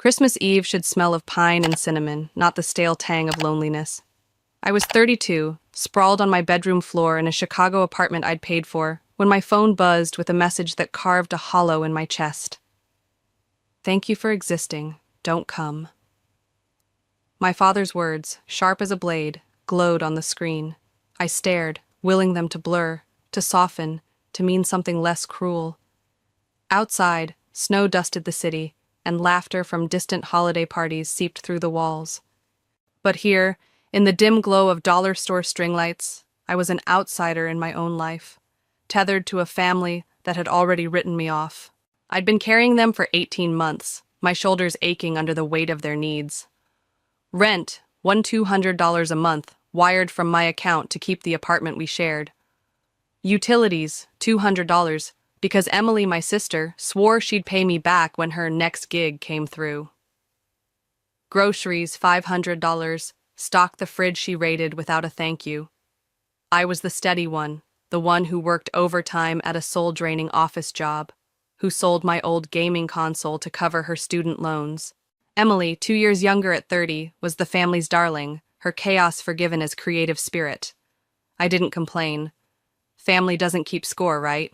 Christmas Eve should smell of pine and cinnamon, not the stale tang of loneliness. I was 32, sprawled on my bedroom floor in a Chicago apartment I'd paid for, when my phone buzzed with a message that carved a hollow in my chest. "Thank you for existing. Don't come." My father's words, sharp as a blade, glowed on the screen. I stared, willing them to blur, to soften, to mean something less cruel. Outside, snow dusted the city, and laughter from distant holiday parties seeped through the walls. But here, in the dim glow of dollar store string lights, I was an outsider in my own life, tethered to a family that had already written me off. I'd been carrying them for 18 months, my shoulders aching under the weight of their needs. Rent, $200 a month, wired from my account to keep the apartment we shared. Utilities, $200, because Emily, my sister, swore she'd pay me back when her next gig came through. Groceries, $500, stocked the fridge she raided without a thank you. I was the steady one, the one who worked overtime at a soul-draining office job, who sold my old gaming console to cover her student loans. Emily, 2 years younger at 30, was the family's darling, her chaos forgiven as creative spirit. I didn't complain. Family doesn't keep score, right?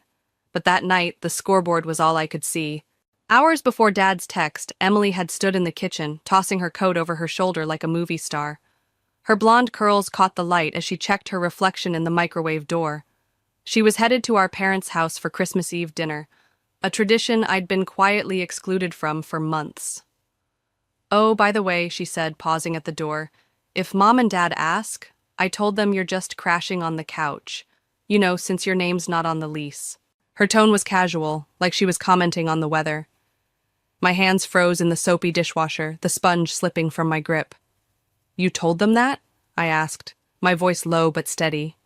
But that night, the scoreboard was all I could see. Hours before Dad's text, Emily had stood in the kitchen, tossing her coat over her shoulder like a movie star. Her blonde curls caught the light as she checked her reflection in the microwave door. She was headed to our parents' house for Christmas Eve dinner, a tradition I'd been quietly excluded from for months. "Oh, by the way," she said, pausing at the door, "if Mom and Dad ask, I told them you're just crashing on the couch. You know, since your name's not on the lease." Her tone was casual, like she was commenting on the weather. My hands froze in the soapy dishwasher, the sponge slipping from my grip. "You told them that?" I asked, my voice low but steady.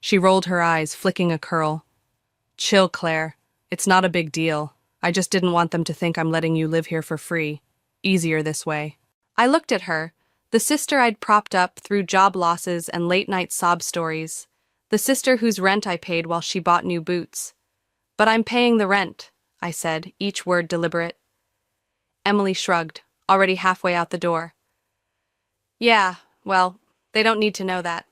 She rolled her eyes, flicking a curl. "Chill, Claire. It's not a big deal. I just didn't want them to think I'm letting you live here for free. Easier this way." I looked at her, the sister I'd propped up through job losses and late-night sob stories, the sister whose rent I paid while she bought new boots. "But I'm paying the rent," I said, each word deliberate. Emily shrugged, already halfway out the door. "Yeah, well, they don't need to know that."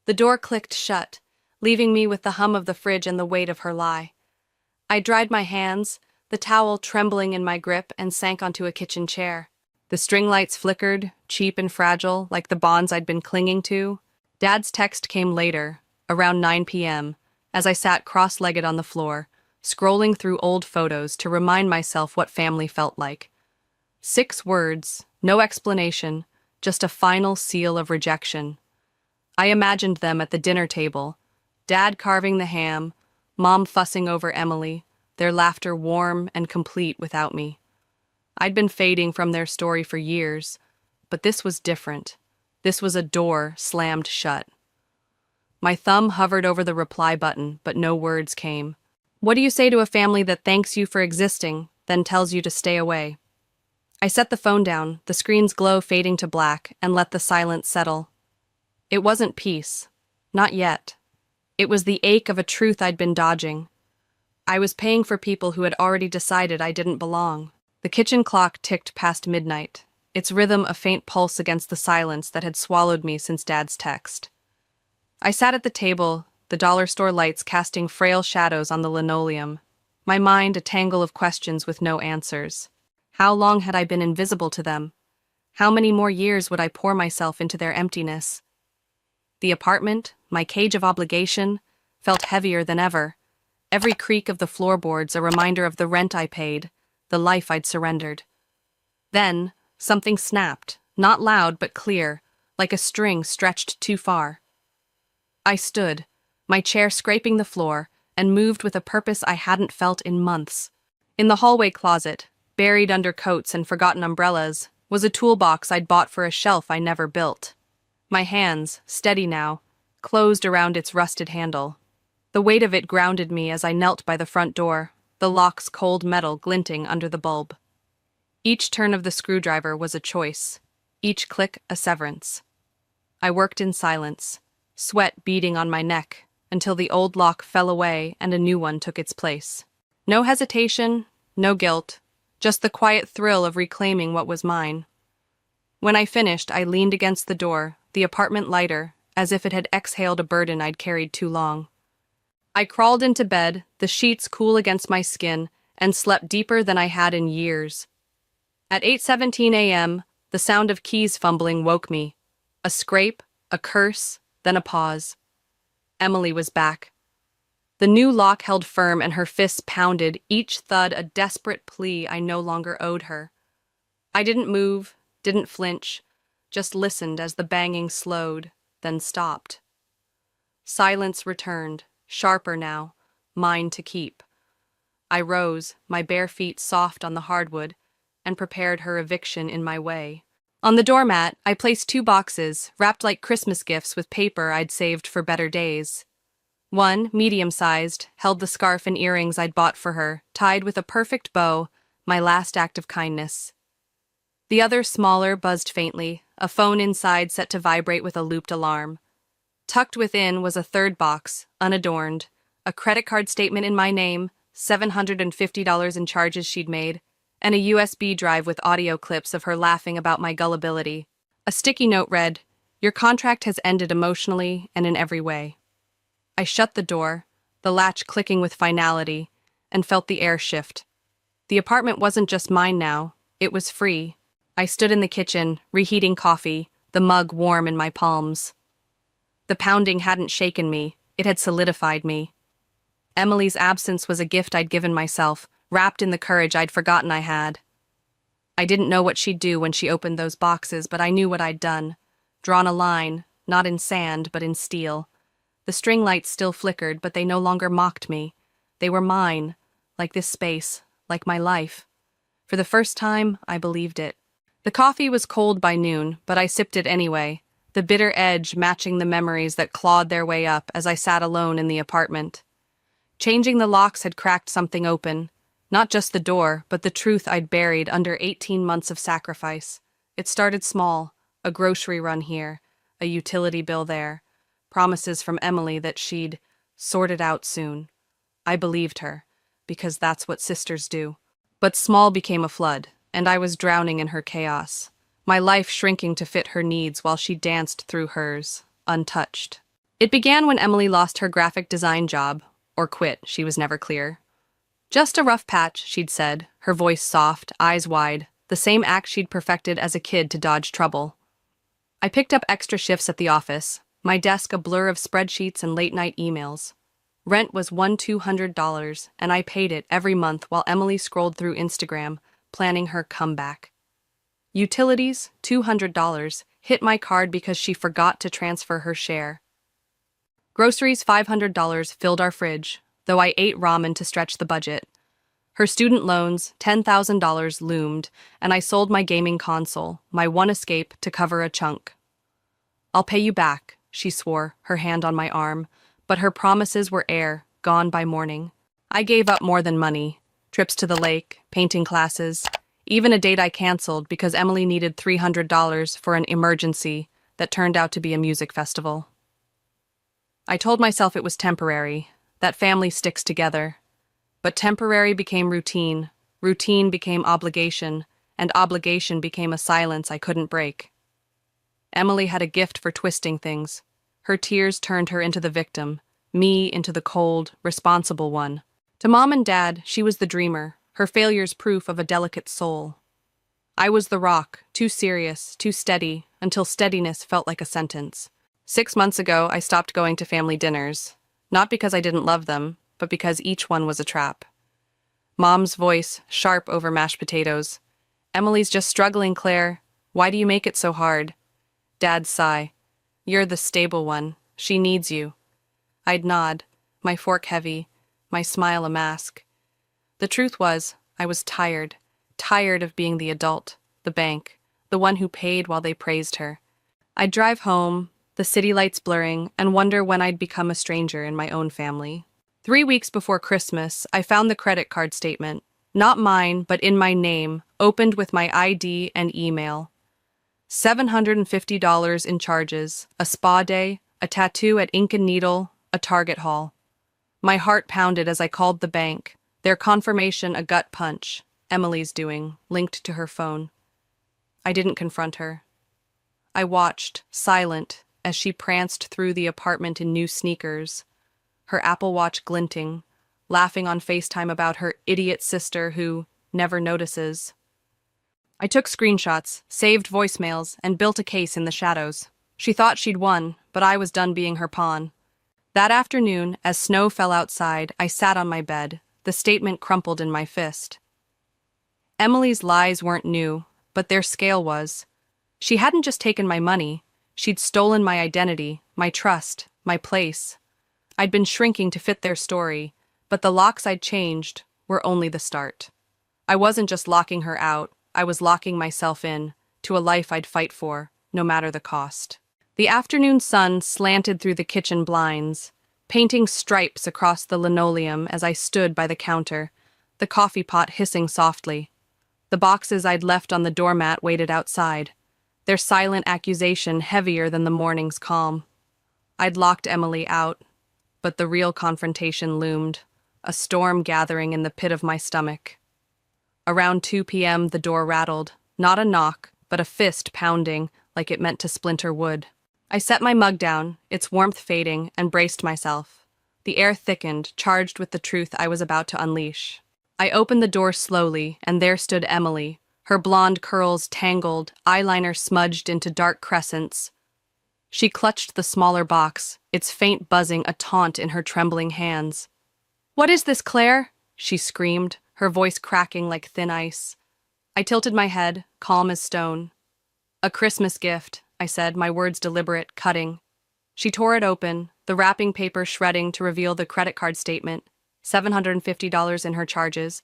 The door clicked shut, leaving me with the hum of the fridge and the weight of her lie. I dried my hands, the towel trembling in my grip, and sank onto a kitchen chair. The string lights flickered, cheap and fragile, like the bonds I'd been clinging to. Dad's text came later, around 9 p.m., as I sat cross-legged on the floor, scrolling through old photos to remind myself what family felt like. 6 words, no explanation, just a final seal of rejection. I imagined them at the dinner table, Dad carving the ham, Mom fussing over Emily, their laughter warm and complete without me. I'd been fading from their story for years, but this was different. This was a door slammed shut. My thumb hovered over the reply button, but no words came. What do you say to a family that thanks you for existing, then tells you to stay away? I set the phone down, the screen's glow fading to black, and let the silence settle. It wasn't peace. Not yet. It was the ache of a truth I'd been dodging. I was paying for people who had already decided I didn't belong. The kitchen clock ticked past midnight, its rhythm a faint pulse against the silence that had swallowed me since Dad's text. I sat at the table, the dollar store lights casting frail shadows on the linoleum, my mind a tangle of questions with no answers. How long had I been invisible to them? How many more years would I pour myself into their emptiness? The apartment, my cage of obligation, felt heavier than ever. Every creak of the floorboards a reminder of the rent I paid, the life I'd surrendered. Then, something snapped, not loud but clear, like a string stretched too far. I stood, my chair scraping the floor, and moved with a purpose I hadn't felt in months. In the hallway closet, buried under coats and forgotten umbrellas, was a toolbox I'd bought for a shelf I never built. My hands, steady now, closed around its rusted handle. The weight of it grounded me as I knelt by the front door, the lock's cold metal glinting under the bulb. Each turn of the screwdriver was a choice, each click a severance. I worked in silence, sweat beading on my neck, until the old lock fell away and a new one took its place. No hesitation, no guilt, just the quiet thrill of reclaiming what was mine. When I finished, I leaned against the door, the apartment lighter, as if it had exhaled a burden I'd carried too long. I crawled into bed, the sheets cool against my skin, and slept deeper than I had in years. At 8:17 a.m., the sound of keys fumbling woke me. A scrape, a curse, then a pause. Emily was back. The new lock held firm and her fists pounded, each thud a desperate plea I no longer owed her. I didn't move, didn't flinch, just listened as the banging slowed, then stopped. Silence returned, sharper now, mine to keep. I rose, my bare feet soft on the hardwood, and prepared her eviction in my way. On the doormat, I placed 2 boxes, wrapped like Christmas gifts with paper I'd saved for better days. One, medium-sized, held the scarf and earrings I'd bought for her, tied with a perfect bow, my last act of kindness. The other, smaller, buzzed faintly, a phone inside set to vibrate with a looped alarm. Tucked within was a third box, unadorned, a credit card statement in my name, $750 in charges she'd made, and a USB drive with audio clips of her laughing about my gullibility. A sticky note read, "Your contract has ended emotionally and in every way." I shut the door, the latch clicking with finality, and felt the air shift. The apartment wasn't just mine now, it was free. I stood in the kitchen, reheating coffee, the mug warm in my palms. The pounding hadn't shaken me, it had solidified me. Emily's absence was a gift I'd given myself, wrapped in the courage I'd forgotten I had. I didn't know what she'd do when she opened those boxes, but I knew what I'd done. Drawn a line, not in sand, but in steel. The string lights still flickered, but they no longer mocked me. They were mine, like this space, like my life. For the first time, I believed it. The coffee was cold by noon, but I sipped it anyway, the bitter edge matching the memories that clawed their way up as I sat alone in the apartment. Changing the locks had cracked something open. Not just the door, but the truth I'd buried under 18 months of sacrifice. It started small, a grocery run here, a utility bill there, promises from Emily that she'd sort it out soon. I believed her, because that's what sisters do. But small became a flood, and I was drowning in her chaos, my life shrinking to fit her needs while she danced through hers, untouched. It began when Emily lost her graphic design job, or quit, she was never clear. "Just a rough patch," she'd said, her voice soft, eyes wide, the same act she'd perfected as a kid to dodge trouble. I picked up extra shifts at the office, my desk a blur of spreadsheets and late-night emails. Rent was $200, and I paid it every month while Emily scrolled through Instagram, planning her comeback. Utilities, $200, hit my card because she forgot to transfer her share. Groceries, $500, filled our fridge, though I ate ramen to stretch the budget. Her student loans, $10,000, loomed, and I sold my gaming console, my one escape, to cover a chunk. "I'll pay you back," she swore, her hand on my arm, but her promises were air, gone by morning. I gave up more than money. Trips to the lake, painting classes, even a date I canceled because Emily needed $300 for an emergency that turned out to be a music festival. I told myself it was temporary, that family sticks together. But temporary became routine, routine became obligation, and obligation became a silence I couldn't break. Emily had a gift for twisting things. Her tears turned her into the victim, me into the cold, responsible one. To Mom and Dad, she was the dreamer, her failures proof of a delicate soul. I was the rock, too serious, too steady, until steadiness felt like a sentence. 6 months ago, I stopped going to family dinners, not because I didn't love them, but because each one was a trap. Mom's voice, sharp over mashed potatoes. "Emily's just struggling, Claire. Why do you make it so hard?" Dad's sigh. "You're the stable one. She needs you." I'd nod, my fork heavy, my smile a mask. The truth was, I was tired of being the adult, the bank, the one who paid while they praised her. I'd drive home, the city lights blurring, and wonder when I'd become a stranger in my own family. 3 weeks before Christmas, I found the credit card statement, not mine, but in my name, opened with my ID and email. $750 in charges, a spa day, a tattoo at Ink and Needle, a Target haul. My heart pounded as I called the bank, their confirmation a gut punch. Emily's doing, linked to her phone. I didn't confront her. I watched, silent, as she pranced through the apartment in new sneakers, her Apple Watch glinting, laughing on FaceTime about her idiot sister who never notices. I took screenshots, saved voicemails, and built a case in the shadows. She thought she'd won, but I was done being her pawn. That afternoon, as snow fell outside, I sat on my bed, the statement crumpled in my fist. Emily's lies weren't new, but their scale was. She hadn't just taken my money, she'd stolen my identity, my trust, my place. I'd been shrinking to fit their story, but the locks I'd changed were only the start. I wasn't just locking her out, I was locking myself in, to a life I'd fight for, no matter the cost. The afternoon sun slanted through the kitchen blinds, painting stripes across the linoleum as I stood by the counter, the coffee pot hissing softly. The boxes I'd left on the doormat waited outside, their silent accusation heavier than the morning's calm. I'd locked Emily out, but the real confrontation loomed, a storm gathering in the pit of my stomach. Around 2 p.m. the door rattled, not a knock, but a fist pounding like it meant to splinter wood. I set my mug down, its warmth fading, and braced myself. The air thickened, charged with the truth I was about to unleash. I opened the door slowly, and there stood Emily, her blonde curls tangled, eyeliner smudged into dark crescents. She clutched the smaller box, its faint buzzing a taunt in her trembling hands. "What is this, Claire?" she screamed, her voice cracking like thin ice. I tilted my head, calm as stone. "A Christmas gift," I said, my words deliberate, cutting. She tore it open, the wrapping paper shredding to reveal the credit card statement, $750 in her charges,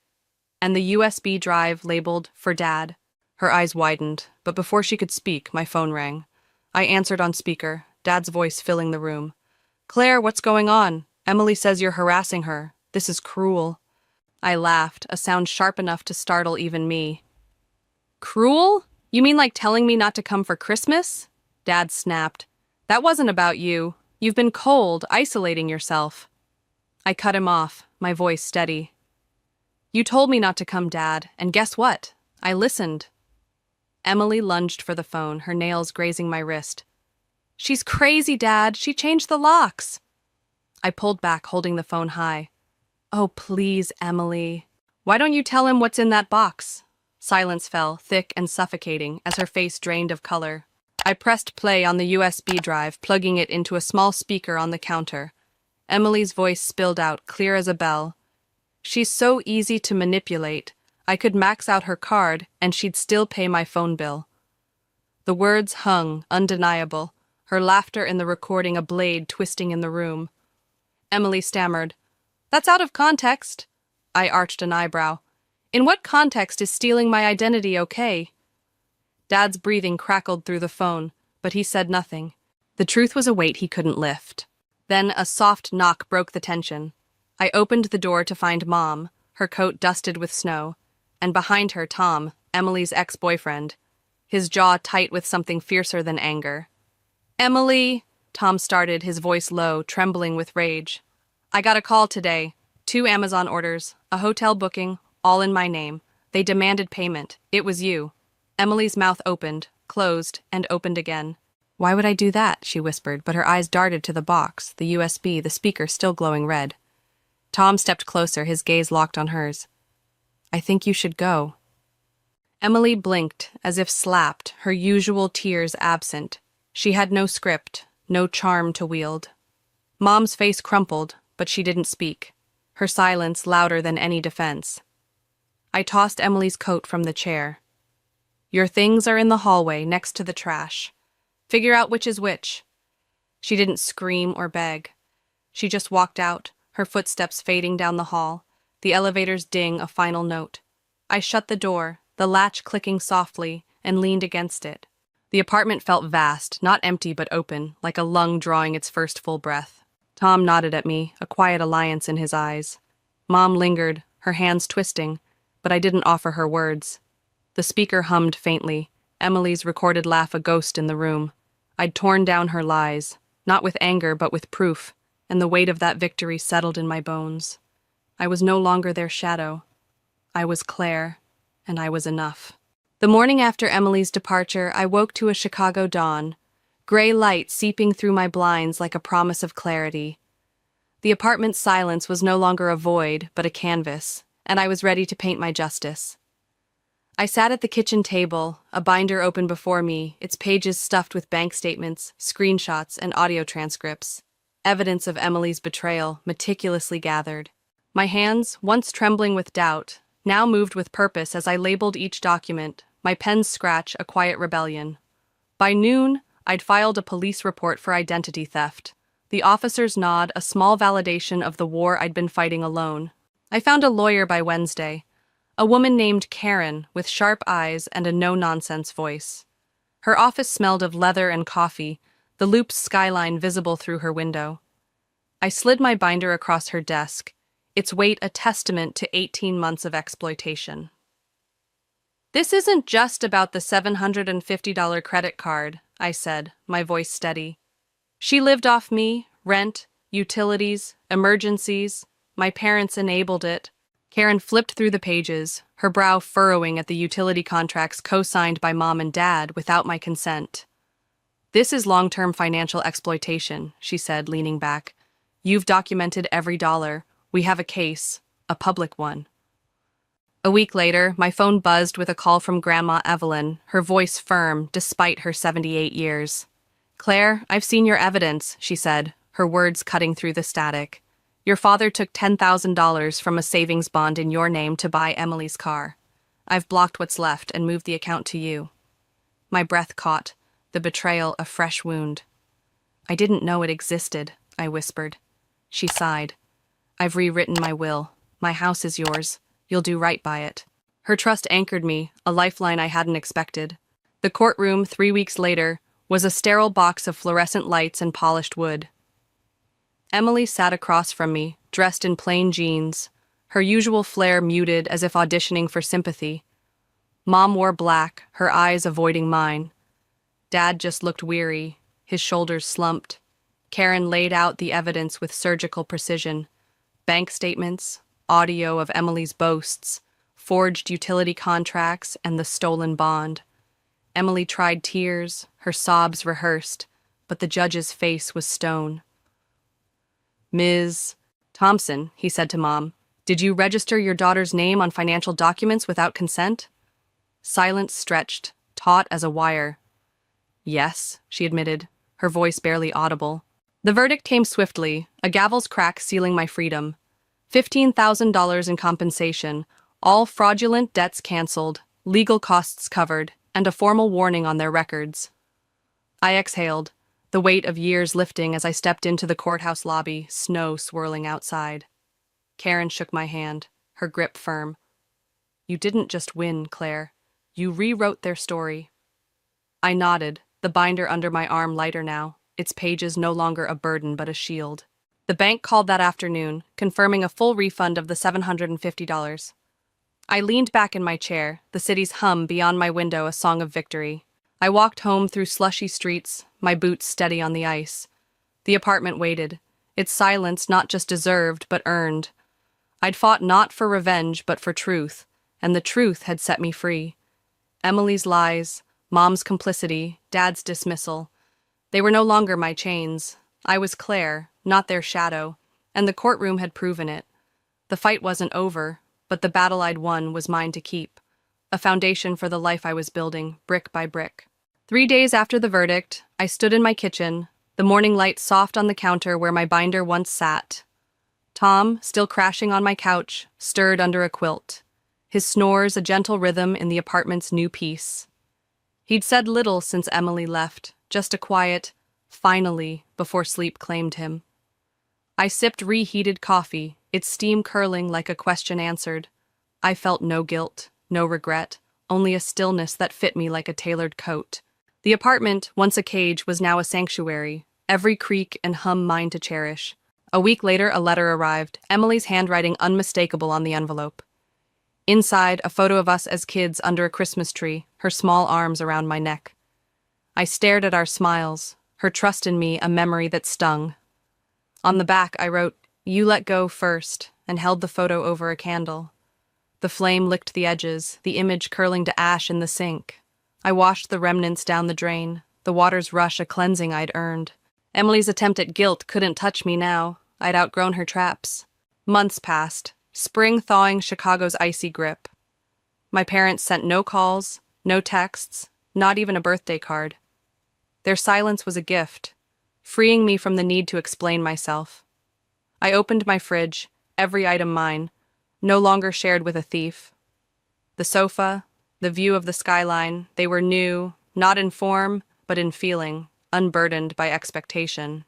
and the USB drive labeled "For Dad." Her eyes widened, but before she could speak, my phone rang. I answered on speaker, Dad's voice filling the room. "Claire, what's going on? Emily says you're harassing her. This is cruel." I laughed, a sound sharp enough to startle even me. "Cruel? You mean like telling me not to come for Christmas?" Dad snapped. "That wasn't about you. You've been cold, isolating yourself." I cut him off, my voice steady. "You told me not to come, Dad, and guess what? I listened." Emily lunged for the phone, her nails grazing my wrist. "She's crazy, Dad. She changed the locks." I pulled back, holding the phone high. "Oh, please, Emily. Why don't you tell him what's in that box?" Silence fell, thick and suffocating, as her face drained of color. I pressed play on the USB drive, plugging it into a small speaker on the counter. Emily's voice spilled out, clear as a bell. "She's so easy to manipulate. I could max out her card, and she'd still pay my phone bill." The words hung, undeniable, her laughter in the recording a blade twisting in the room. Emily stammered, "That's out of context." I arched an eyebrow. "In what context is stealing my identity okay?" Dad's breathing crackled through the phone, but he said nothing. The truth was a weight he couldn't lift. Then a soft knock broke the tension. I opened the door to find Mom, her coat dusted with snow, and behind her Tom, Emily's ex-boyfriend, his jaw tight with something fiercer than anger. "Emily," Tom started, his voice low, trembling with rage. "I got a call today. 2 Amazon orders, a hotel booking, all in my name. They demanded payment. It was you." Emily's mouth opened, closed, and opened again. "Why would I do that?" she whispered, but her eyes darted to the box, the USB, the speaker still glowing red. Tom stepped closer, his gaze locked on hers. "I think you should go." Emily blinked, as if slapped, her usual tears absent. She had no script, no charm to wield. Mom's face crumpled, but she didn't speak, her silence louder than any defense. I tossed Emily's coat from the chair. "Your things are in the hallway, next to the trash. Figure out which is which." She didn't scream or beg. She just walked out, her footsteps fading down the hall, the elevator's ding a final note. I shut the door, the latch clicking softly, and leaned against it. The apartment felt vast, not empty but open, like a lung drawing its first full breath. Tom nodded at me, a quiet alliance in his eyes. Mom lingered, her hands twisting, but I didn't offer her words. The speaker hummed faintly, Emily's recorded laugh a ghost in the room. I'd torn down her lies, not with anger but with proof, and the weight of that victory settled in my bones. I was no longer their shadow. I was Clare. and I was enough. The morning after Emily's departure, I woke to a Chicago dawn, gray light seeping through my blinds like a promise of clarity. The apartment's silence was no longer a void, but a canvas, and I was ready to paint my justice. I sat at the kitchen table, a binder open before me, its pages stuffed with bank statements, screenshots, and audio transcripts. Evidence of Emily's betrayal, meticulously gathered. My hands, once trembling with doubt, now moved with purpose as I labeled each document, my pen's scratch a quiet rebellion. By noon, I'd filed a police report for identity theft. The officer's nod, a small validation of the war I'd been fighting alone. I found a lawyer by Wednesday, a woman named Karen with sharp eyes and a no-nonsense voice. Her office smelled of leather and coffee, the loop's skyline visible through her window. I slid my binder across her desk, its weight a testament to 18 months of exploitation. "This isn't just about the $750 credit card," I said, my voice steady. "She lived off me, rent, utilities, emergencies. My parents enabled it." Karen flipped through the pages, her brow furrowing at the utility contracts co-signed by Mom and Dad without my consent. "This is long-term financial exploitation," she said, leaning back. "You've documented every dollar. We have a case, a public one." A week later, my phone buzzed with a call from Grandma Evelyn, her voice firm despite her 78 years. "Claire, I've seen your evidence," she said, her words cutting through the static. "Your father took $10,000 from a savings bond in your name to buy Emily's car. I've blocked what's left and moved the account to you." My breath caught, the betrayal a fresh wound. "I didn't know it existed," I whispered. She sighed. "I've rewritten my will. My house is yours. You'll do right by it." Her trust anchored me, a lifeline I hadn't expected. The courtroom, 3 weeks later, was a sterile box of fluorescent lights and polished wood. Emily sat across from me, dressed in plain jeans, her usual flair muted as if auditioning for sympathy. Mom wore black, her eyes avoiding mine. Dad just looked weary, his shoulders slumped. Karen laid out the evidence with surgical precision. Bank statements, audio of Emily's boasts, forged utility contracts, and the stolen bond. Emily tried tears, her sobs rehearsed, but the judge's face was stone. "Ms. Thompson," he said to Mom, "did you register your daughter's name on financial documents without consent?" Silence stretched, taut as a wire. "Yes," she admitted, her voice barely audible. The verdict came swiftly, a gavel's crack sealing my freedom. $15,000 in compensation, all fraudulent debts canceled, legal costs covered, and a formal warning on their records. I exhaled, the weight of years lifting as I stepped into the courthouse lobby, snow swirling outside. Karen shook my hand, her grip firm. "You didn't just win, Claire. You rewrote their story." I nodded, the binder under my arm lighter now, its pages no longer a burden but a shield. The bank called that afternoon, confirming a full refund of the $750. I leaned back in my chair, the city's hum beyond my window a song of victory. I walked home through slushy streets, my boots steady on the ice. The apartment waited, its silence not just deserved but earned. I'd fought not for revenge but for truth, and the truth had set me free. Emily's lies, Mom's complicity, Dad's dismissal. They were no longer my chains. I was Claire, not their shadow, and the courtroom had proven it. The fight wasn't over, but the battle I'd won was mine to keep. A foundation for the life I was building, brick by brick. 3 days after the verdict, I stood in my kitchen, the morning light soft on the counter where my binder once sat. Tom, still crashing on my couch, stirred under a quilt, his snores a gentle rhythm in the apartment's new peace. He'd said little since Emily left, just a quiet, "finally," before sleep claimed him. I sipped reheated coffee, its steam curling like a question answered. I felt no guilt, no regret, only a stillness that fit me like a tailored coat. The apartment, once a cage, was now a sanctuary, every creak and hum mine to cherish. A week later, a letter arrived, Emily's handwriting unmistakable on the envelope. Inside, a photo of us as kids under a Christmas tree, her small arms around my neck. I stared at our smiles, her trust in me a memory that stung. On the back, I wrote, "You let go first," and held the photo over a candle. The flame licked the edges, the image curling to ash in the sink. I washed the remnants down the drain, the water's rush a cleansing I'd earned. Emily's attempt at guilt couldn't touch me now. I'd outgrown her traps. Months passed, spring thawing Chicago's icy grip. My parents sent no calls, no texts, not even a birthday card. Their silence was a gift, freeing me from the need to explain myself. I opened my fridge, every item mine, no longer shared with a thief. The sofa, the view of the skyline, they were new, not in form, but in feeling, unburdened by expectation.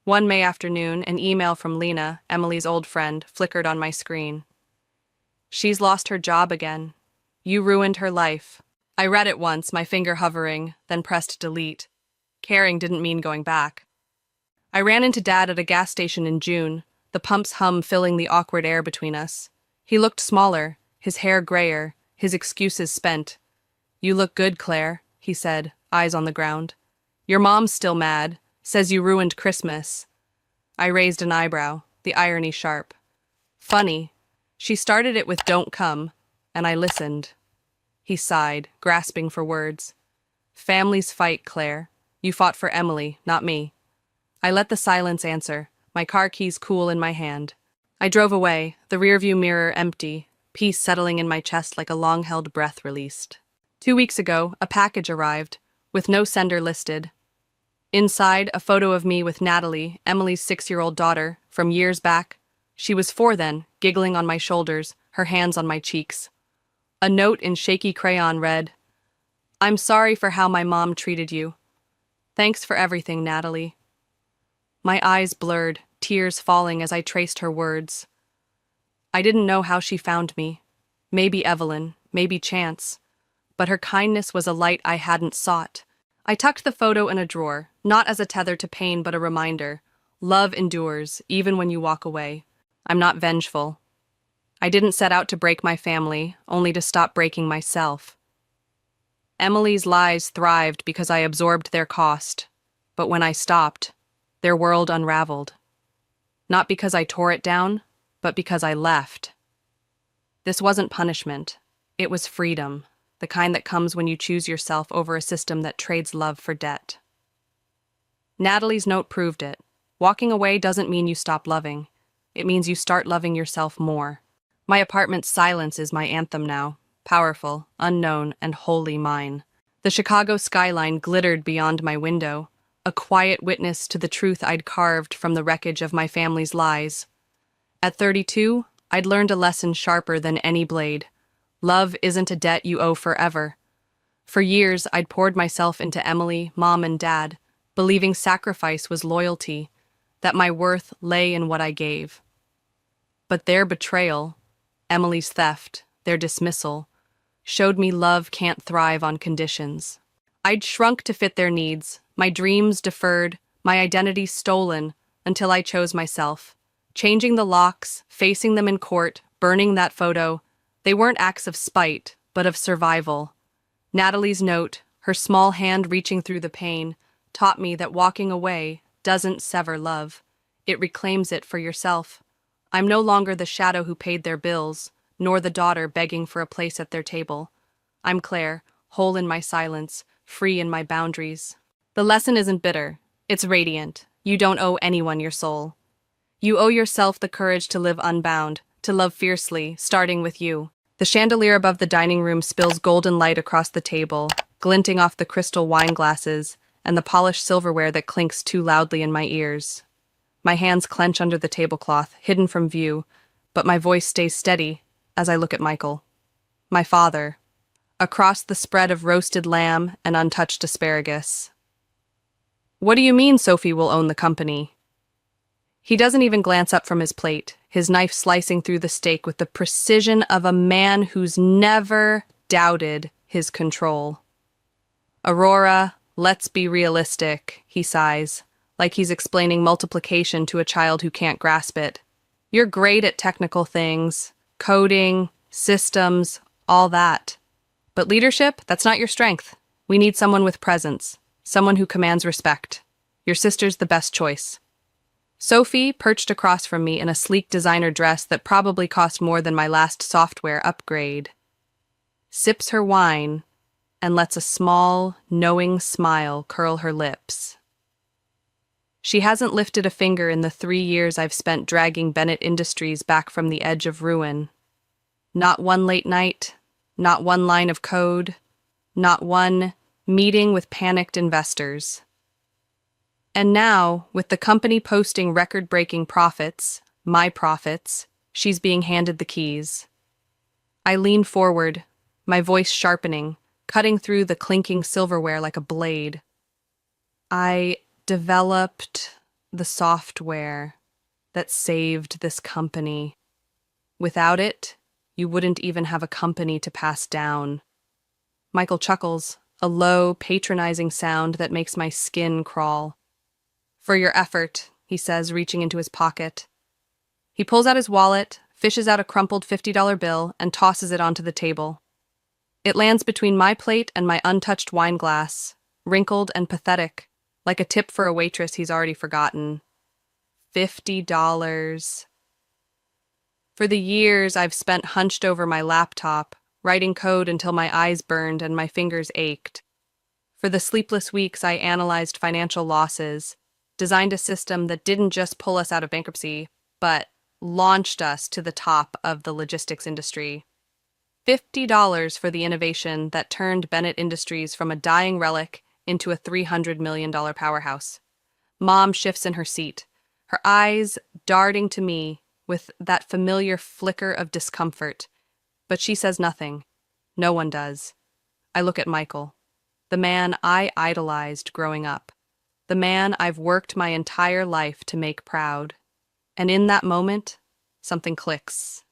One May afternoon, an email from Lena, Emily's old friend, flickered on my screen. "She's lost her job again. You ruined her life." I read it once, my finger hovering, then pressed delete. Caring didn't mean going back. I ran into Dad at a gas station in June, the pump's hum filling the awkward air between us. He looked smaller, his hair grayer, his excuses spent. "You look good, Claire," he said, eyes on the ground. "Your mom's still mad, says you ruined Christmas." I raised an eyebrow, the irony sharp. "Funny. She started it with 'don't come,' and I listened." He sighed, grasping for words. "Families fight, Claire. You fought for Emily, not me." I let the silence answer, my car keys cool in my hand. I drove away, the rearview mirror empty, peace settling in my chest like a long-held breath released. 2 weeks ago, a package arrived, with no sender listed. Inside, a photo of me with Natalie, Emily's 6-year-old daughter, from years back. She was 4 then, giggling on my shoulders, her hands on my cheeks. A note in shaky crayon read, "I'm sorry for how my mom treated you. Thanks for everything, Natalie." My eyes blurred, tears falling as I traced her words. I didn't know how she found me. Maybe Evelyn, maybe chance. But her kindness was a light I hadn't sought. I tucked the photo in a drawer, not as a tether to pain but a reminder. Love endures, even when you walk away. I'm not vengeful. I didn't set out to break my family, only to stop breaking myself. Emily's lies thrived because I absorbed their cost. But when I stopped, their world unraveled. Not because I tore it down, but because I left. This wasn't punishment. It was freedom, the kind that comes when you choose yourself over a system that trades love for debt. Natalie's note proved it. Walking away doesn't mean you stop loving. It means you start loving yourself more. My apartment's silence is my anthem now, powerful, unknown, and wholly mine. The Chicago skyline glittered beyond my window, a quiet witness to the truth I'd carved from the wreckage of my family's lies. At 32, I'd learned a lesson sharper than any blade. Love isn't a debt you owe forever. For years, I'd poured myself into Emily, Mom, and Dad, believing sacrifice was loyalty, that my worth lay in what I gave. But their betrayal, Emily's theft, their dismissal, showed me love can't thrive on conditions. I'd shrunk to fit their needs, my dreams deferred, my identity stolen, until I chose myself. Changing the locks, facing them in court, burning that photo, they weren't acts of spite, but of survival. Natalie's note, her small hand reaching through the pain, taught me that walking away doesn't sever love. It reclaims it for yourself. I'm no longer the shadow who paid their bills, nor the daughter begging for a place at their table. I'm Claire, whole in my silence, free in my boundaries. The lesson isn't bitter. It's radiant. You don't owe anyone your soul. You owe yourself the courage to live unbound, to love fiercely, starting with you. The chandelier above the dining room spills golden light across the table, glinting off the crystal wine glasses and the polished silverware that clinks too loudly in my ears. My hands clench under the tablecloth, hidden from view, but my voice stays steady as I look at Michael. My father. Across the spread of roasted lamb and untouched asparagus. "What do you mean Sophie will own the company?" He doesn't even glance up from his plate, his knife slicing through the steak with the precision of a man who's never doubted his control. "Aurora, let's be realistic," he sighs, like he's explaining multiplication to a child who can't grasp it. "You're great at technical things, coding, systems, all that. But leadership, that's not your strength. We need someone with presence, someone who commands respect. Your sister's the best choice." Sophie, perched across from me in a sleek designer dress that probably cost more than my last software upgrade, sips her wine and lets a small, knowing smile curl her lips. She hasn't lifted a finger in the 3 years I've spent dragging Bennett Industries back from the edge of ruin. Not one late night, not one line of code, not one meeting with panicked investors. And now, with the company posting record-breaking profits, my profits, she's being handed the keys. I lean forward, my voice sharpening, cutting through the clinking silverware like a blade. I developed the software that saved this company. Without it, you wouldn't even have a company to pass down. Michael chuckles, a low, patronizing sound that makes my skin crawl. For your effort, he says, reaching into his pocket. He pulls out his wallet, fishes out a crumpled $50 bill, and tosses it onto the table. It lands between my plate and my untouched wine glass, wrinkled and pathetic, like a tip for a waitress he's already forgotten. $50. For the years I've spent hunched over my laptop, writing code until my eyes burned and my fingers ached. For the sleepless weeks I analyzed financial losses, designed a system that didn't just pull us out of bankruptcy, but launched us to the top of the logistics industry. $50 for the innovation that turned Bennett Industries from a dying relic into a $300 million powerhouse. Mom shifts in her seat, her eyes darting to me with that familiar flicker of discomfort. But she says nothing. No one does. I look at Michael, the man I idolized growing up, the man I've worked my entire life to make proud. And in that moment, something clicks.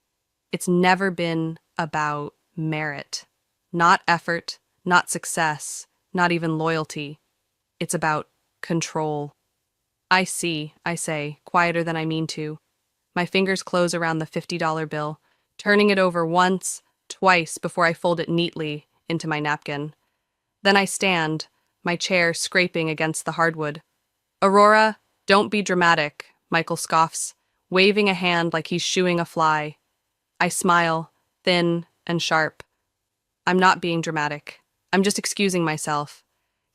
It's never been about merit, not effort, not success, not even loyalty. It's about control. I see, I say, quieter than I mean to. My fingers close around the $50 bill, turning it over once, twice before I fold it neatly into my napkin. Then I stand, my chair scraping against the hardwood. Aurora, don't be dramatic, Michael scoffs, waving a hand like he's shooing a fly. I smile, thin and sharp. I'm not being dramatic. I'm just excusing myself.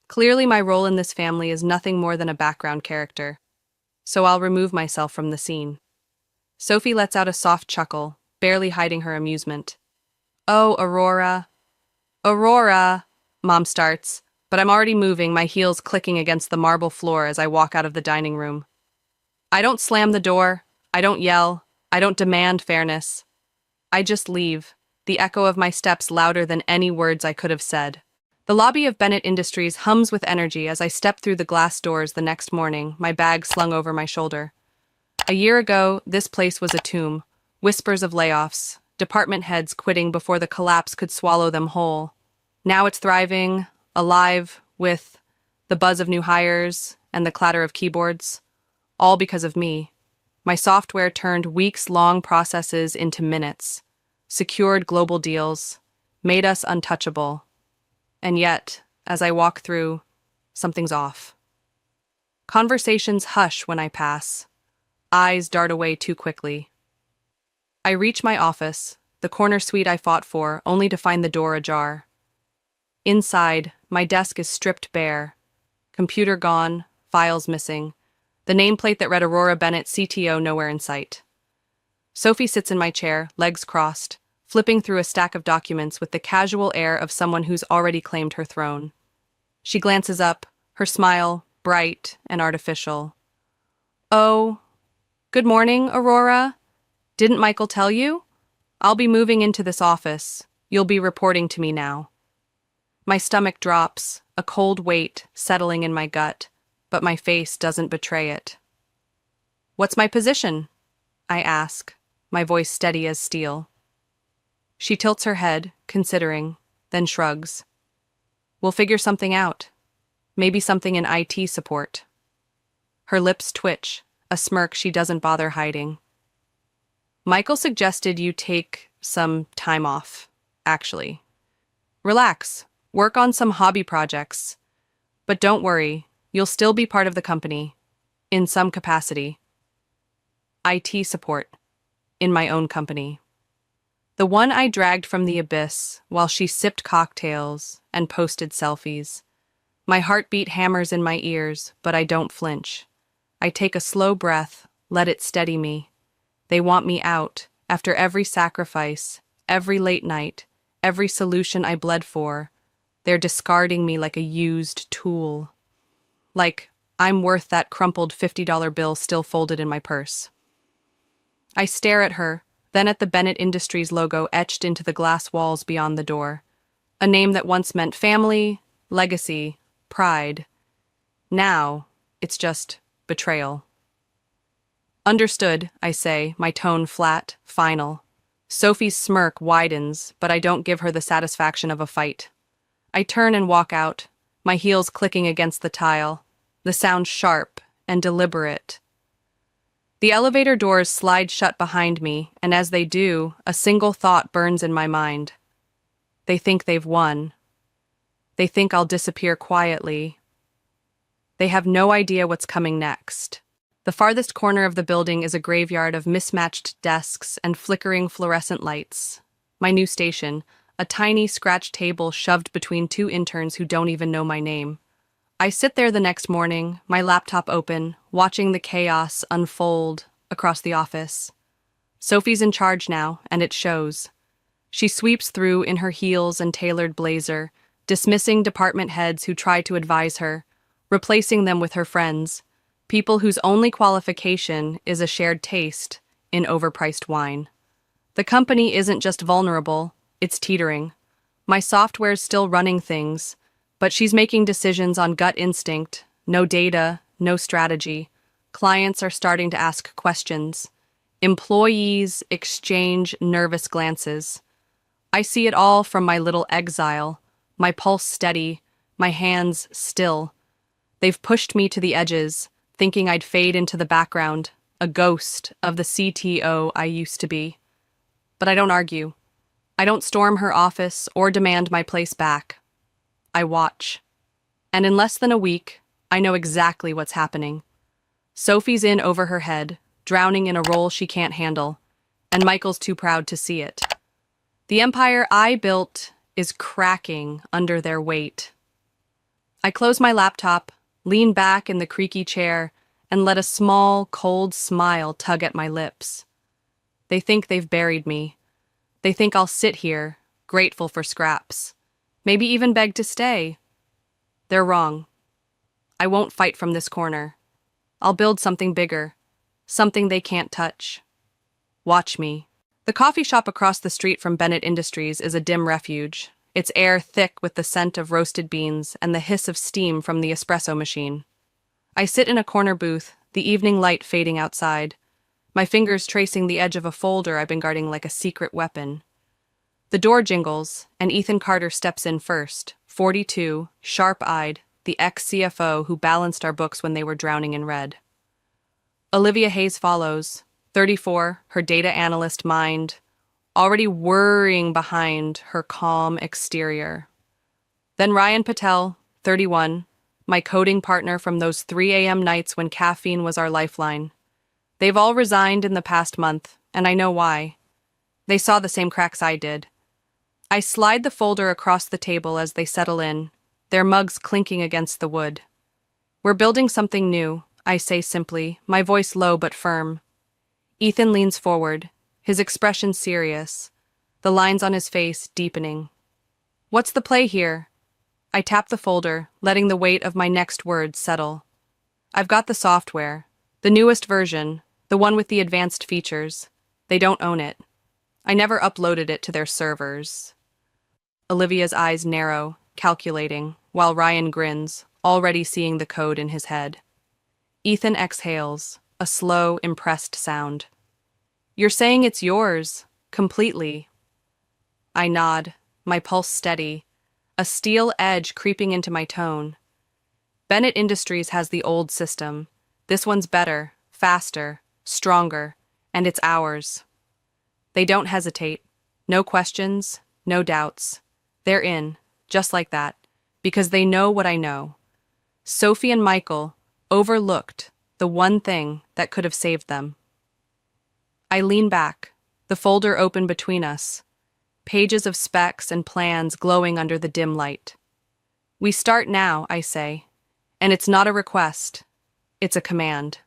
Clearly my role in this family is nothing more than a background character. So I'll remove myself from the scene. Sophie lets out a soft chuckle, barely hiding her amusement. Oh, Aurora. Aurora, Mom starts, but I'm already moving, my heels clicking against the marble floor as I walk out of the dining room. I don't slam the door. I don't yell. I don't demand fairness. I just leave, the echo of my steps louder than any words I could have said. The lobby of Bennett Industries hums with energy as I step through the glass doors the next morning, my bag slung over my shoulder. A year ago, this place was a tomb. Whispers of layoffs, department heads quitting before the collapse could swallow them whole. Now it's thriving, alive, with the buzz of new hires and the clatter of keyboards. All because of me. My software turned weeks-long processes into minutes, secured global deals, made us untouchable. And yet, as I walk through, something's off. Conversations hush when I pass. Eyes dart away too quickly. I reach my office, the corner suite I fought for, only to find the door ajar. Inside, my desk is stripped bare. Computer gone, files missing. The nameplate that read Aurora Bennett, CTO, nowhere in sight. Sophie sits in my chair, legs crossed, flipping through a stack of documents with the casual air of someone who's already claimed her throne. She glances up, her smile bright and artificial. Oh, good morning, Aurora. Didn't Michael tell you? I'll be moving into this office. You'll be reporting to me now. My stomach drops, a cold weight settling in my gut, but my face doesn't betray it. What's my position? I ask, my voice steady as steel. She tilts her head, considering, then shrugs. We'll figure something out. Maybe something in IT support. Her lips twitch, a smirk she doesn't bother hiding. Michael suggested you take some time off, actually. Relax, work on some hobby projects. But don't worry, you'll still be part of the company, in some capacity. IT support, in my own company. The one I dragged from the abyss while she sipped cocktails and posted selfies. My heartbeat hammers in my ears, but I don't flinch. I take a slow breath, let it steady me. They want me out, after every sacrifice, every late night, every solution I bled for. They're discarding me like a used tool. Like, I'm worth that crumpled $50 bill still folded in my purse. I stare at her, then at the Bennett Industries logo etched into the glass walls beyond the door. A name that once meant family, legacy, pride. Now, it's just betrayal. Understood, I say, my tone flat, final. Sophie's smirk widens, but I don't give her the satisfaction of a fight. I turn and walk out, my heels clicking against the tile, the sound sharp and deliberate. The elevator doors slide shut behind me, and as they do, a single thought burns in my mind. They think they've won. They think I'll disappear quietly. They have no idea what's coming next. The farthest corner of the building is a graveyard of mismatched desks and flickering fluorescent lights. My new station, a tiny scratch table shoved between two interns who don't even know my name. I sit there the next morning, my laptop open, watching the chaos unfold across the office. Sophie's in charge now, and it shows. She sweeps through in her heels and tailored blazer, dismissing department heads who try to advise her, replacing them with her friends, people whose only qualification is a shared taste in overpriced wine. The company isn't just vulnerable, it's teetering. My software's still running things, but she's making decisions on gut instinct, no data, no strategy. Clients are starting to ask questions. Employees exchange nervous glances. I see it all from my little exile, my pulse steady, my hands still. They've pushed me to the edges, thinking I'd fade into the background, a ghost of the CTO I used to be. But I don't argue. I don't storm her office or demand my place back. I watch. And in less than a week, I know exactly what's happening. Sophie's in over her head, drowning in a role she can't handle, and Michael's too proud to see it. The empire I built is cracking under their weight. I close my laptop, lean back in the creaky chair, and let a small, cold smile tug at my lips. They think they've buried me. They think I'll sit here, grateful for scraps. Maybe even beg to stay. They're wrong. I won't fight from this corner. I'll build something bigger, something they can't touch. Watch me. The coffee shop across the street from Bennett Industries is a dim refuge, its air thick with the scent of roasted beans and the hiss of steam from the espresso machine. I sit in a corner booth, the evening light fading outside, my fingers tracing the edge of a folder I've been guarding like a secret weapon. The door jingles, and Ethan Carter steps in first, 42, sharp-eyed, the ex-CFO who balanced our books when they were drowning in red. Olivia Hayes follows, 34, her data analyst mind, already whirring behind her calm exterior. Then Ryan Patel, 31, my coding partner from those 3 a.m. nights when caffeine was our lifeline. They've all resigned in the past month, and I know why. They saw the same cracks I did. I slide the folder across the table as they settle in, their mugs clinking against the wood. We're building something new, I say simply, my voice low but firm. Ethan leans forward, his expression serious, the lines on his face deepening. What's the play here? I tap the folder, letting the weight of my next words settle. I've got the software, the newest version, the one with the advanced features. They don't own it. I never uploaded it to their servers. Olivia's eyes narrow, calculating, while Ryan grins, already seeing the code in his head. Ethan exhales, a slow, impressed sound. You're saying it's yours, completely. I nod, my pulse steady, a steel edge creeping into my tone. Bennett Industries has the old system. This one's better, faster, stronger, and it's ours. They don't hesitate. No questions, no doubts. They're in, just like that, because they know what I know. Sophie and Michael overlooked the one thing that could have saved them. I lean back, the folder open between us, pages of specs and plans glowing under the dim light. We start now, I say, and it's not a request, it's a command.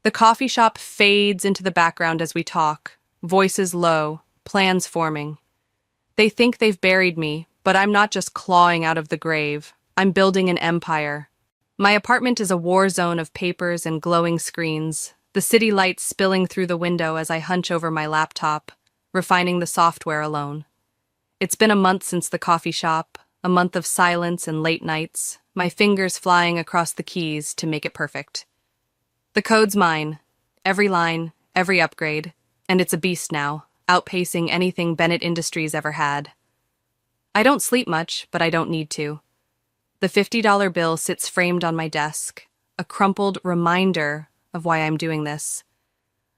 The coffee shop fades into the background as we talk, voices low, plans forming. They think they've buried me, but I'm not just clawing out of the grave. I'm building an empire. My apartment is a war zone of papers and glowing screens, the city lights spilling through the window as I hunch over my laptop, refining the software alone. It's been a month since the coffee shop, a month of silence and late nights, my fingers flying across the keys to make it perfect. The code's mine, every line, every upgrade, and it's a beast now, outpacing anything Bennett Industries ever had. I don't sleep much, but I don't need to. The $50 bill sits framed on my desk, a crumpled reminder of why I'm doing this.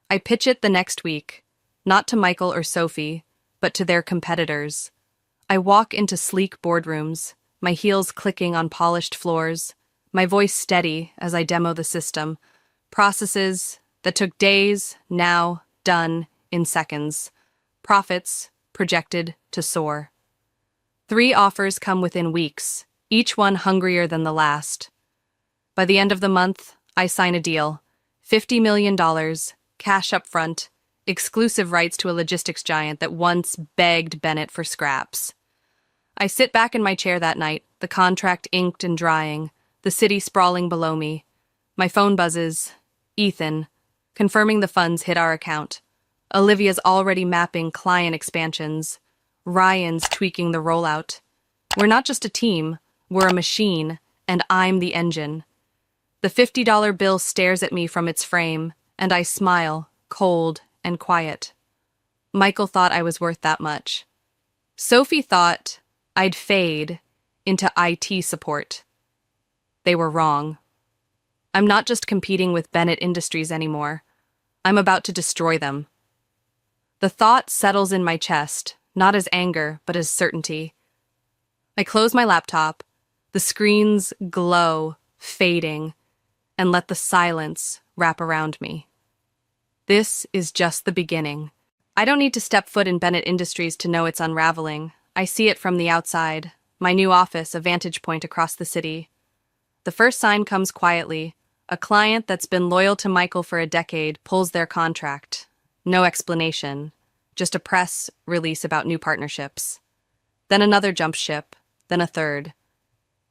I pitch it the next week, not to Michael or Sophie, but to their competitors. I walk into sleek boardrooms, my heels clicking on polished floors, my voice steady as I demo the system. Processes that took days, now done in seconds. Profits projected to soar. 3 offers come within weeks, each one hungrier than the last. By the end of the month, I sign a deal. $50 million, cash up front, exclusive rights to a logistics giant that once begged Bennett for scraps. I sit back in my chair that night, the contract inked and drying, the city sprawling below me. My phone buzzes. Ethan, confirming the funds hit our account. Olivia's already mapping client expansions. Ryan's tweaking the rollout. We're not just a team, we're a machine, and I'm the engine. The $50 bill stares at me from its frame, and I smile, cold and quiet. Michael thought I was worth that much. Sophie thought I'd fade into IT support. They were wrong. I'm not just competing with Bennett Industries anymore. I'm about to destroy them. The thought settles in my chest, not as anger, but as certainty. I close my laptop, the screens glow, fading, and let the silence wrap around me. This is just the beginning. I don't need to step foot in Bennett Industries to know it's unraveling. I see it from the outside, my new office, a vantage point across the city. The first sign comes quietly. A client that's been loyal to Michael for a decade pulls their contract. No explanation, just a press release about new partnerships. Then another jumps ship, then a third.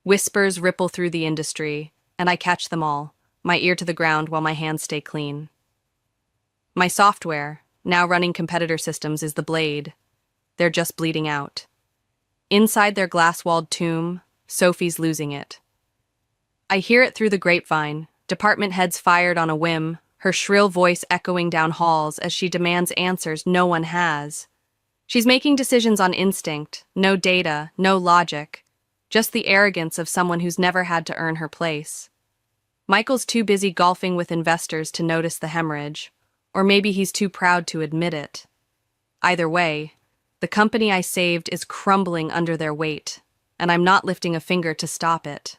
Whispers ripple through the industry, and I catch them all, my ear to the ground while my hands stay clean. My software, now running competitor systems, is the blade. They're just bleeding out. Inside their glass-walled tomb, Sophie's losing it. I hear it through the grapevine, department heads fired on a whim, her shrill voice echoing down halls as she demands answers no one has. She's making decisions on instinct, no data, no logic, just the arrogance of someone who's never had to earn her place. Michael's too busy golfing with investors to notice the hemorrhage, or maybe he's too proud to admit it. Either way, the company I saved is crumbling under their weight, and I'm not lifting a finger to stop it.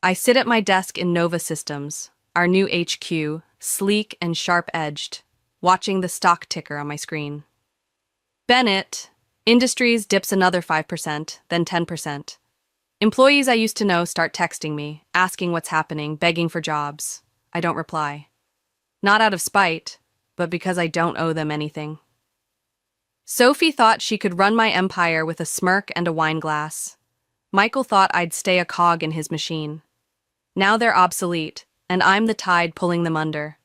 I sit at my desk in Nova Systems, our new HQ, sleek and sharp-edged, watching the stock ticker on my screen. Bennett Industries dips another 5%, then 10%. Employees I used to know start texting me, asking what's happening, begging for jobs. I don't reply. Not out of spite, but because I don't owe them anything. Sophie thought she could run my empire with a smirk and a wine glass. Michael thought I'd stay a cog in his machine. Now they're obsolete, and I'm the tide pulling them under.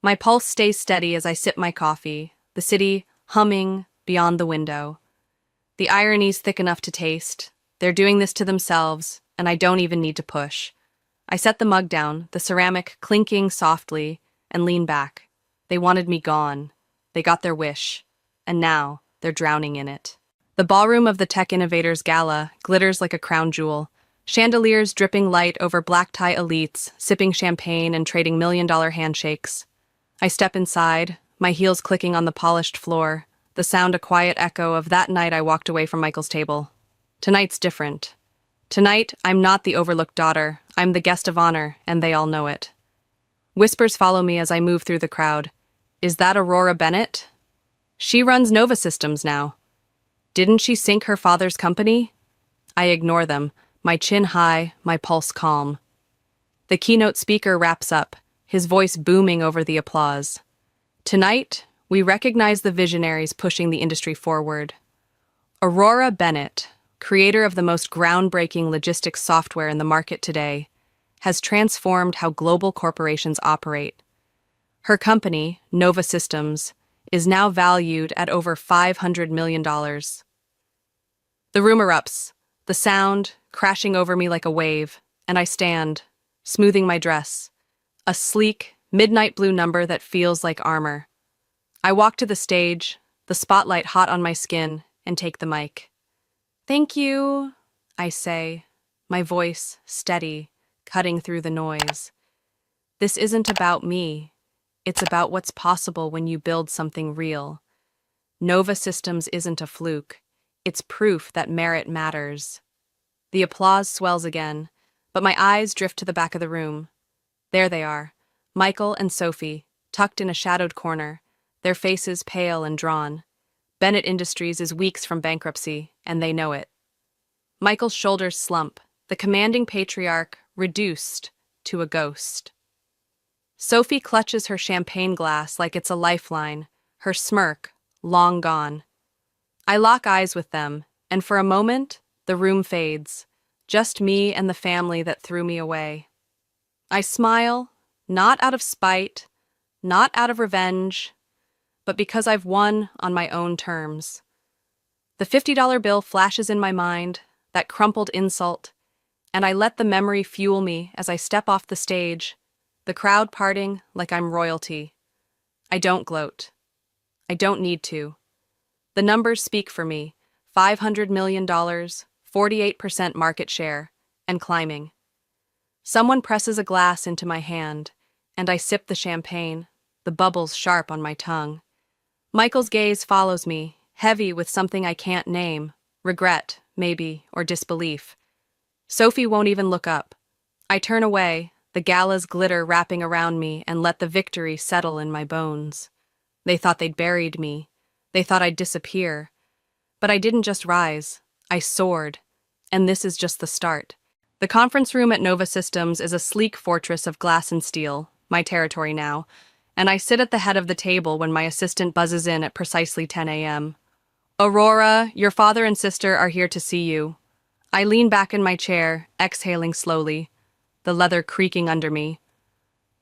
My pulse stays steady as I sip my coffee, the city humming beyond the window. The irony's thick enough to taste. They're doing this to themselves, and I don't even need to push. I set the mug down, the ceramic clinking softly, and lean back. They wanted me gone. They got their wish, and now they're drowning in it. The ballroom of the Tech Innovators Gala glitters like a crown jewel, chandeliers dripping light over black-tie elites, sipping champagne and trading million-dollar handshakes. I step inside, my heels clicking on the polished floor, the sound a quiet echo of that night I walked away from Michael's table. Tonight's different. Tonight, I'm not the overlooked daughter, I'm the guest of honor, and they all know it. Whispers follow me as I move through the crowd. Is that Aurora Bennett? She runs Nova Systems now. Didn't she sink her father's company? I ignore them, my chin high, my pulse calm. The keynote speaker wraps up, his voice booming over the applause. Tonight, we recognize the visionaries pushing the industry forward. Aurora Bennett, creator of the most groundbreaking logistics software in the market today, has transformed how global corporations operate. Her company, Nova Systems, is now valued at over $500 million. The room erupts, the sound crashing over me like a wave, and I stand, smoothing my dress, a sleek, midnight blue number that feels like armor. I walk to the stage, the spotlight hot on my skin, and take the mic. Thank you, I say, my voice steady, cutting through the noise. This isn't about me. It's about what's possible when you build something real. Nova Systems isn't a fluke. It's proof that merit matters. The applause swells again, but my eyes drift to the back of the room. There they are, Michael and Sophie, tucked in a shadowed corner, their faces pale and drawn. Bennett Industries is weeks from bankruptcy, and they know it. Michael's shoulders slump, the commanding patriarch reduced to a ghost. Sophie clutches her champagne glass like it's a lifeline, her smirk long gone. I lock eyes with them, and for a moment, the room fades, just me and the family that threw me away. I smile, not out of spite, not out of revenge, but because I've won on my own terms. The $50 bill flashes in my mind, that crumpled insult, and I let the memory fuel me as I step off the stage, the crowd parting like I'm royalty. I don't gloat. I don't need to. The numbers speak for me. $500 million, 48% market share, and climbing. Someone presses a glass into my hand, and I sip the champagne, the bubbles sharp on my tongue. Michael's gaze follows me, heavy with something I can't name, regret, maybe, or disbelief. Sophie won't even look up. I turn away, the gala's glitter wrapping around me, and let the victory settle in my bones. They thought they'd buried me. They thought I'd disappear. But I didn't just rise. I soared. And this is just the start. The conference room at Nova Systems is a sleek fortress of glass and steel, my territory now, and I sit at the head of the table when my assistant buzzes in at precisely 10 a.m. Aurora, your father and sister are here to see you. I lean back in my chair, exhaling slowly, the leather creaking under me.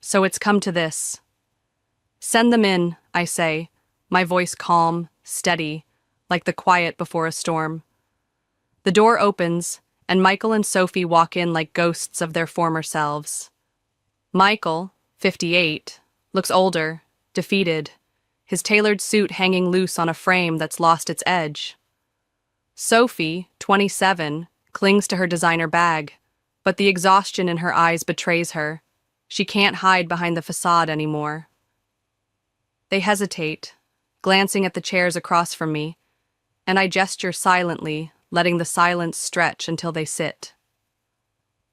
So it's come to this. Send them in, I say, my voice calm, steady, like the quiet before a storm. The door opens, and Michael and Sophie walk in like ghosts of their former selves. Michael, 58, looks older, defeated, his tailored suit hanging loose on a frame that's lost its edge. Sophie, 27, clings to her designer bag, but the exhaustion in her eyes betrays her. She can't hide behind the facade anymore. They hesitate, glancing at the chairs across from me, and I gesture silently, letting the silence stretch until they sit.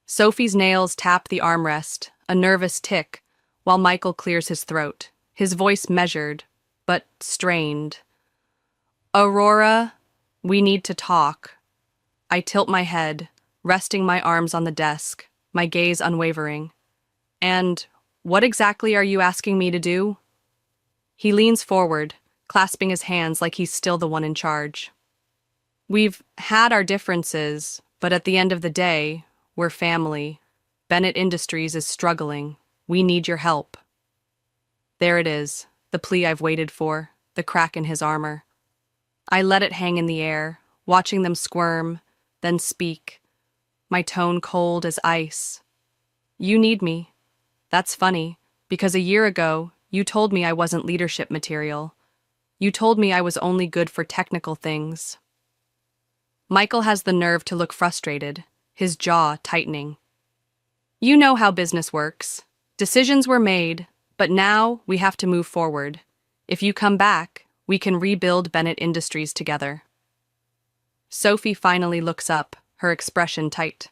Sophie's nails tap the armrest, a nervous tick, while Michael clears his throat, his voice measured, but strained. Aurora, we need to talk. I tilt my head, resting my arms on the desk, my gaze unwavering. And what exactly are you asking me to do? He leans forward, clasping his hands like he's still the one in charge. We've had our differences, but at the end of the day, we're family. Bennett Industries is struggling. We need your help. There it is, the plea I've waited for, the crack in his armor. I let it hang in the air, watching them squirm, then speak, my tone cold as ice. You need me. That's funny, because a year ago, you told me I wasn't leadership material. You told me I was only good for technical things. Michael has the nerve to look frustrated, his jaw tightening. You know how business works. Decisions were made, but now we have to move forward. If you come back, we can rebuild Bennett Industries together. Sophie finally looks up, her expression tight.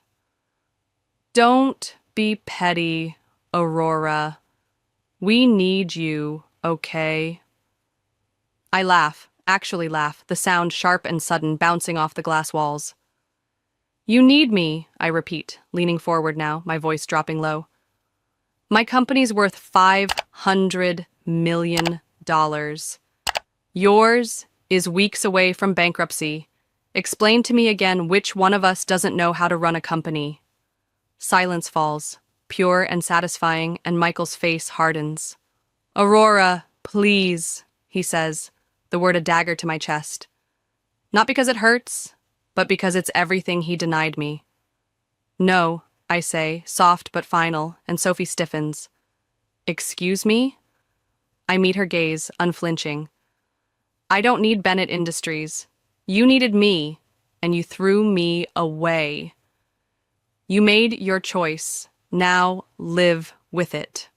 Don't be petty, Aurora. We need you, okay? I laugh, actually laugh, the sound sharp and sudden bouncing off the glass walls. You need me, I repeat, leaning forward now, my voice dropping low. My company's worth $500 million. Yours is weeks away from bankruptcy. Explain to me again which one of us doesn't know how to run a company. Silence falls, pure and satisfying, and Michael's face hardens. Aurora, please, he says, the word a dagger to my chest. Not because it hurts, but because it's everything he denied me. No, I say, soft but final, and Sophie stiffens. Excuse me? I meet her gaze, unflinching. I don't need Bennett Industries. You needed me, and you threw me away. You made your choice. Now live with it.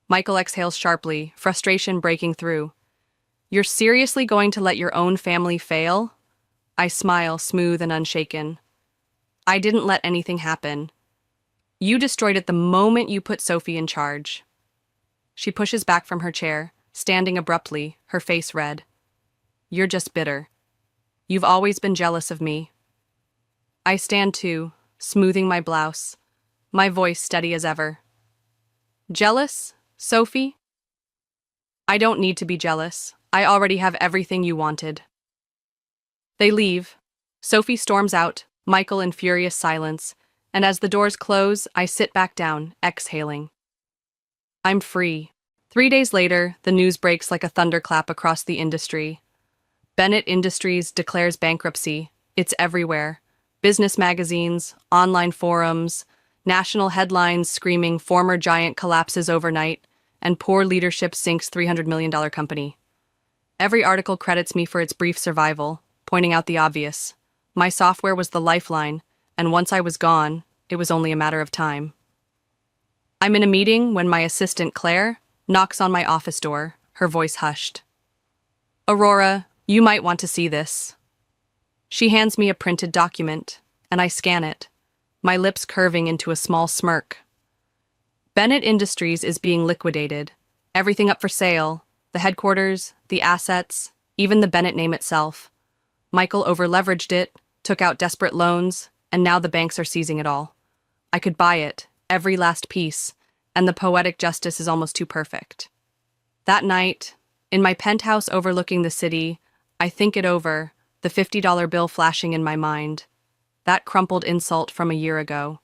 Michael exhales sharply, frustration breaking through. You're seriously going to let your own family fail? I smile, smooth and unshaken. I didn't let anything happen. You destroyed it the moment you put Sophie in charge. She pushes back from her chair, standing abruptly, her face red. You're just bitter. You've always been jealous of me. I stand too, smoothing my blouse, my voice steady as ever. Jealous, Sophie? I don't need to be jealous. I already have everything you wanted. They leave. Sophie storms out, Michael in furious silence, and as the doors close, I sit back down, exhaling. I'm free. 3 days later, the news breaks like a thunderclap across the industry. Bennett Industries declares bankruptcy. It's everywhere. Business magazines, online forums, national headlines screaming former giant collapses overnight, and poor leadership sinks $300 million company. Every article credits me for its brief survival, pointing out the obvious. My software was the lifeline, and once I was gone, it was only a matter of time. I'm in a meeting when my assistant, Clare, knocks on my office door, her voice hushed. Aurora, you might want to see this. She hands me a printed document, and I scan it, my lips curving into a small smirk. Bennett Industries is being liquidated. Everything up for sale, the headquarters, the assets, even the Bennett name itself. Michael overleveraged it, took out desperate loans, and now the banks are seizing it all. I could buy it, every last piece, and the poetic justice is almost too perfect. That night, in my penthouse overlooking the city, I think it over, the $50 bill flashing in my mind. That crumpled insult from a year ago.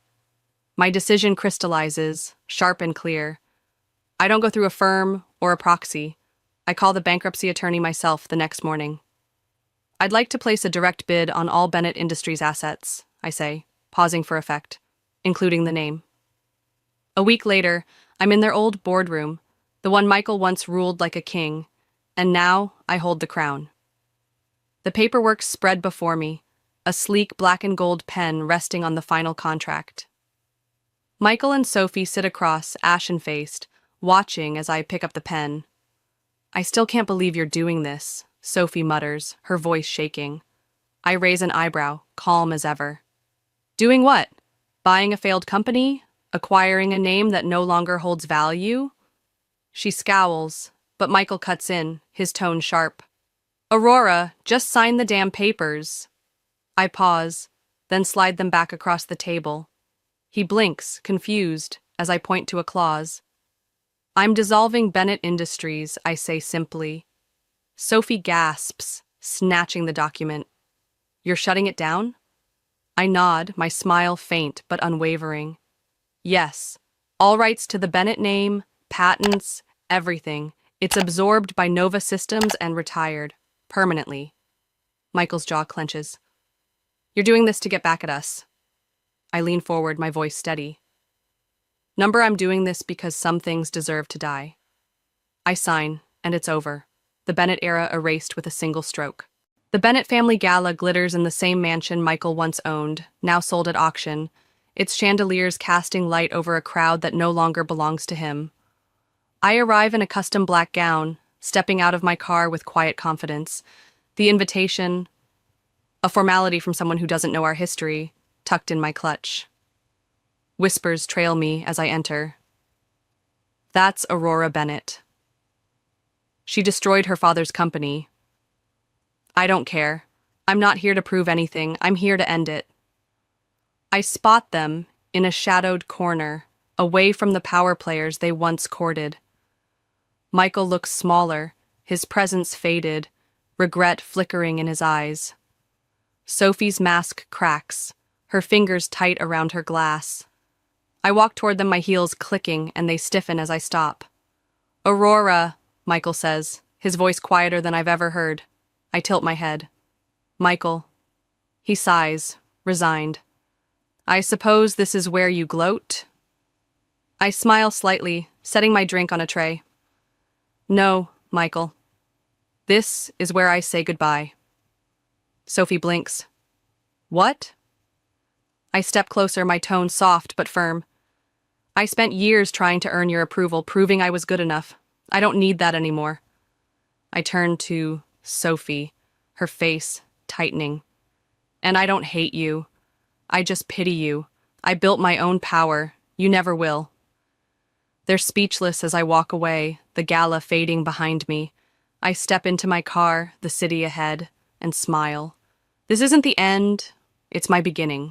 My decision crystallizes, sharp and clear. I don't go through a firm or a proxy. I call the bankruptcy attorney myself the next morning. I'd like to place a direct bid on all Bennett Industries assets, I say, pausing for effect, including the name. A week later, I'm in their old boardroom, the one Michael once ruled like a king, and now I hold the crown. The paperwork's spread before me, a sleek black and gold pen resting on the final contract. Michael and Sophie sit across, ashen-faced, watching as I pick up the pen. I still can't believe you're doing this, Sophie mutters, her voice shaking. I raise an eyebrow, calm as ever. Doing what? Buying a failed company? Acquiring a name that no longer holds value? She scowls, but Michael cuts in, his tone sharp. Aurora, just sign the damn papers. I pause, then slide them back across the table. He blinks, confused, as I point to a clause. I'm dissolving Bennett Industries, I say simply. Sophie gasps, snatching the document. You're shutting it down? I nod, my smile faint but unwavering. Yes, all rights to the Bennett name, patents, everything. It's absorbed by Nova Systems and retired. Permanently. Michael's jaw clenches. You're doing this to get back at us. I lean forward, my voice steady. Number, I'm doing this because some things deserve to die. I sign, and it's over. The Bennett era erased with a single stroke. The Bennett family gala glitters in the same mansion Michael once owned, now sold at auction, its chandeliers casting light over a crowd that no longer belongs to him. I arrive in a custom black gown, stepping out of my car with quiet confidence. The invitation, a formality from someone who doesn't know our history, tucked in my clutch. Whispers trail me as I enter. That's Aurora Bennett. She destroyed her father's company. I don't care. I'm not here to prove anything. I'm here to end it. I spot them in a shadowed corner, away from the power players they once courted. Michael looks smaller, his presence faded, regret flickering in his eyes. Sophie's mask cracks, her fingers tight around her glass. I walk toward them, my heels clicking, and they stiffen as I stop. Aurora, Michael says, his voice quieter than I've ever heard. I tilt my head. Michael. He sighs, resigned. I suppose this is where you gloat? I smile slightly, setting my drink on a tray. No, Michael. This is where I say goodbye. Sophie blinks. What? I step closer, my tone soft but firm. I spent years trying to earn your approval, proving I was good enough. I don't need that anymore. I turn to Sophie, her face tightening. And I don't hate you. I just pity you. I built my own power. You never will. They're speechless as I walk away, the gala fading behind me. I step into my car, the city ahead, and smile. This isn't the end, it's my beginning.